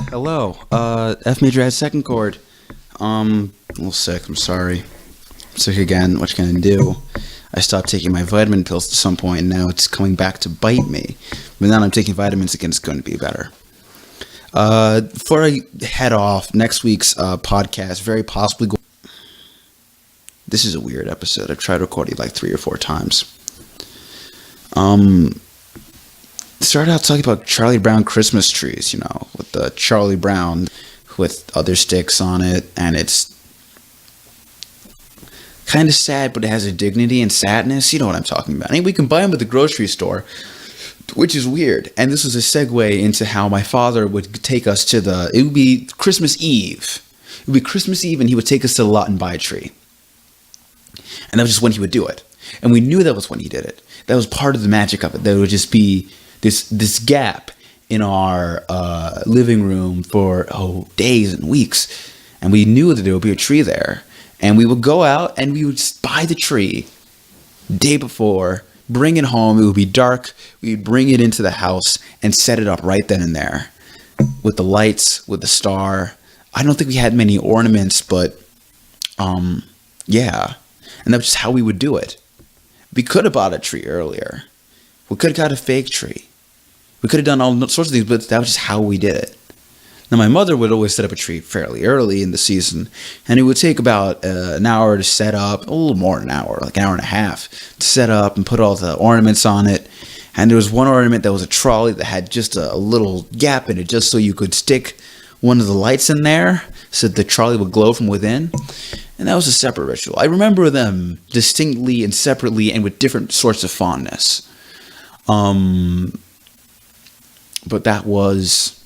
Hello. F major has second chord. A little sick. I'm sorry. I'm sick again. What you gonna do? I stopped taking my vitamin pills at some point, and now it's coming back to bite me. But now I'm taking vitamins again. It's going to be better. Before I head off, next week's podcast very possibly. This is a weird episode. I've tried recording like 3 or 4 times. Started out talking about Charlie Brown Christmas trees, with the Charlie Brown with other sticks on it, and it's kind of sad, but it has a dignity and sadness. You know what I'm talking about. I mean, we can buy them at the grocery store, which is weird. And this was a segue into how my father would take us to it would be Christmas Eve. It would be Christmas Eve, and he would take us to the lot and buy a tree. And that was just when he would do it. And we knew that was when he did it. That was part of the magic of it. There would just be this gap in our living room for days and weeks, and we knew that there would be a tree there, and we would go out and we would just buy the tree day before, bring it home. It would be dark. We'd bring it into the house and set it up right then and there with the lights, with the star. I don't think we had many ornaments, but yeah, and that was just how we would do it. We could have bought a tree earlier. We could have got a fake tree. We could have done all sorts of things, but that was just how we did it. Now, my mother would always set up a tree fairly early in the season, and it would take about an hour to set up, a little more than an hour, like an hour and a half, to set up and put all the ornaments on it. And there was one ornament that was a trolley that had just a little gap in it, just so you could stick one of the lights in there so that the trolley would glow from within. And that was a separate ritual. I remember them distinctly and separately and with different sorts of fondness. But that was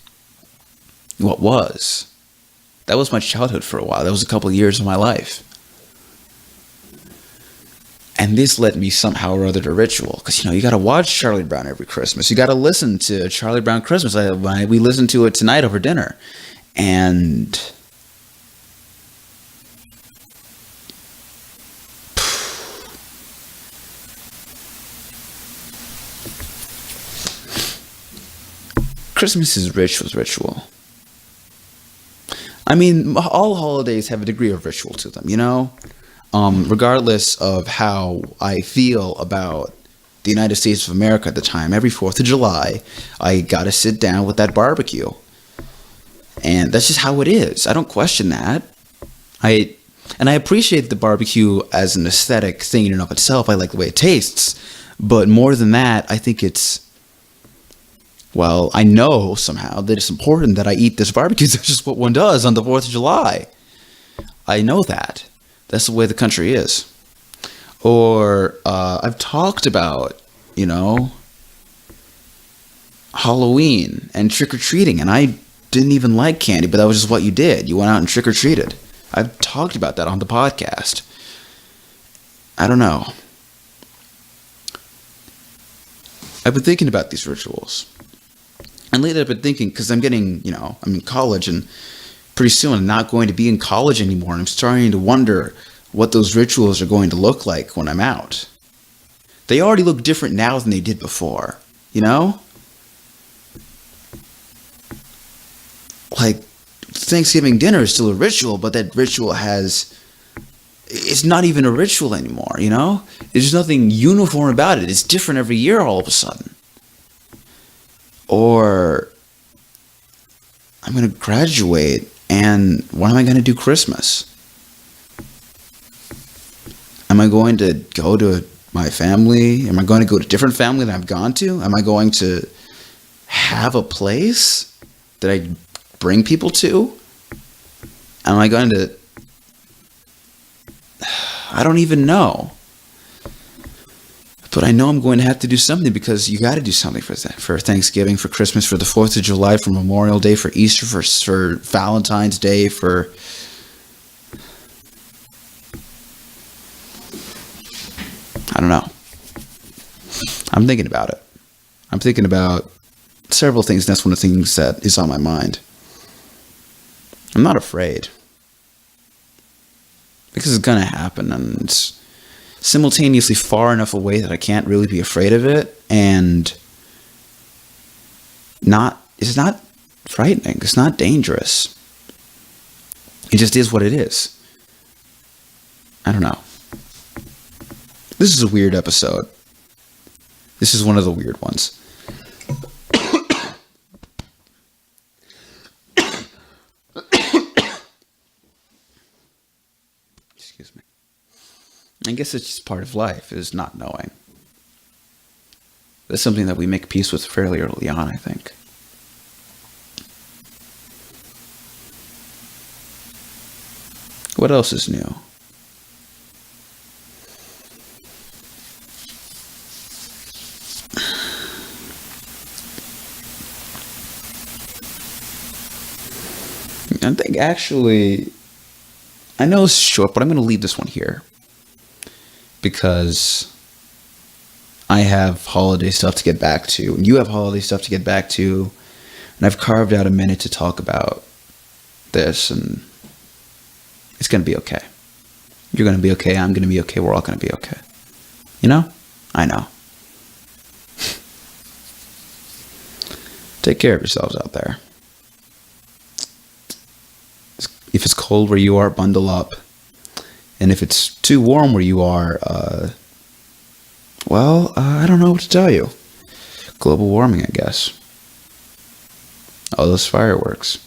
what was. That was my childhood for a while. That was a couple of years of my life. And this led me somehow or other to ritual. Because, you got to watch Charlie Brown every Christmas. You got to listen to Charlie Brown Christmas. We listened to it tonight over dinner. And Christmas is ritual. I mean, all holidays have a degree of ritual to them, regardless of how I feel about the United States of America at the time. Every 4th of July, I got to sit down with that barbecue. And that's just how it is. I don't question that. I appreciate the barbecue as an aesthetic thing in and of itself. I like the way it tastes. But more than that, I think I know somehow that it's important that I eat this barbecue. That's just what one does on the 4th of July. I know that. That's the way the country is. Or I've talked about, Halloween and trick-or-treating, and I didn't even like candy, but that was just what you did. You went out and trick-or-treated. I've talked about that on the podcast. I don't know. I've been thinking about these rituals. And lately I've been thinking, because I'm getting, I'm in college, and pretty soon I'm not going to be in college anymore. And I'm starting to wonder what those rituals are going to look like when I'm out. They already look different now than they did before, Like, Thanksgiving dinner is still a ritual, but that ritual it's not even a ritual anymore, There's nothing uniform about it. It's different every year all of a sudden. Or I'm going to graduate, and when am I going to do Christmas? Am I going to go to my family? Am I going to go to a different family than I've gone to? Am I going to have a place that I bring people to? Am I going to... I don't even know. But I know I'm going to have to do something, because you got to do something for Thanksgiving, for Christmas, for the 4th of July, for Memorial Day, for Easter, for Valentine's Day, for... I don't know. I'm thinking about it. I'm thinking about several things. That's one of the things that is on my mind. I'm not afraid. Because it's going to happen, and simultaneously far enough away that I can't really be afraid of it, and it's not frightening. It's not dangerous. It just is what it is. I don't know. This is a weird episode. This is one of the weird ones. Excuse me. I guess it's just part of life, is not knowing. That's something that we make peace with fairly early on, I think. What else is new? I think actually, I know it's short, but I'm going to leave this one here because I have holiday stuff to get back to, and you have holiday stuff to get back to, and I've carved out a minute to talk about this, and it's going to be okay. You're going to be okay. I'm going to be okay. We're all going to be okay. You know? I know. Take care of yourselves out there. If it's cold where you are, bundle up. And if it's too warm where you are, I don't know what to tell you. Global warming, I guess. All those fireworks.